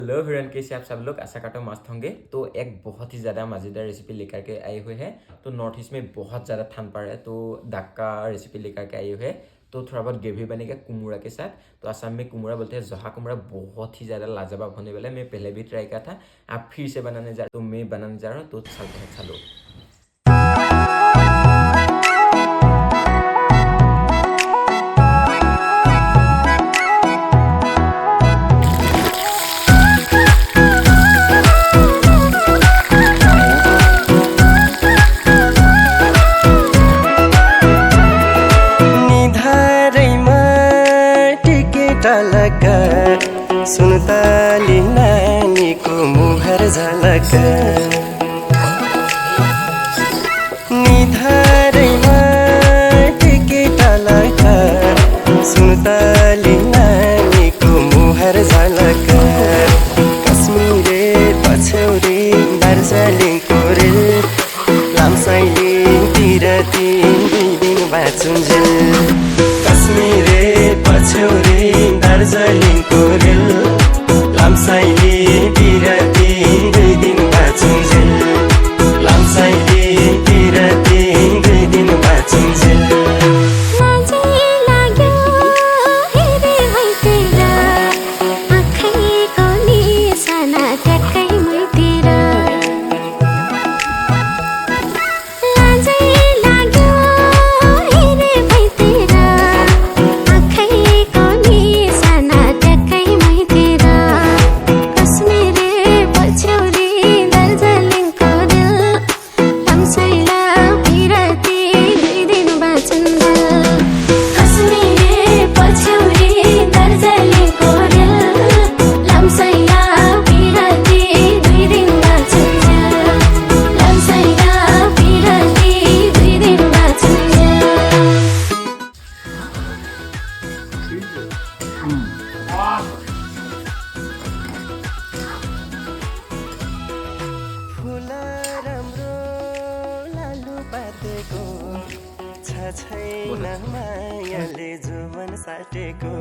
Hello everyone, कैसे आप सब लोग। आशा करता हूँ मस्त होंगे। तो एक बहुत ही ज़्यादा मज़ेदार रेसिपी लेकर के आए हुए हैं। तो नॉर्थ ईस्ट में बहुत ज़्यादा ठंड पड़ रहा है, तो दाग का रेसिपी लेकर के आए हुए हैं। तो थोड़ा बहुत ग्रेवी बनेगा कुमड़ा के साथ। तो असम में कुमड़ा बोलते हैं जहा कुमड़ा, बहुत ही ज़्यादा लाजवाब होने वाला है। मैं पहले भी ट्राई किया था, आप फिर से बनाने जा रहे हो, तो मैं बनाने जा रहा हूँ। तो चलते हैं, चलो। सुनताली नानीको मुहर झलक निधारैमा टिकेट लक सुनताली नानीको मुहर झलक कश्मीरे पछौरी दार्जिलिङको रेल लामसाइतिर दुई दिन बाँचुन्जेल कश्मीरे पछौरी दार्जिलिङको रेल लामसाइले बिरती दुई दिन बाँचुन्जेल लामसाइले बिरती दुई दिन बाँचुन्जेल छैन मायाले जुवन साटेको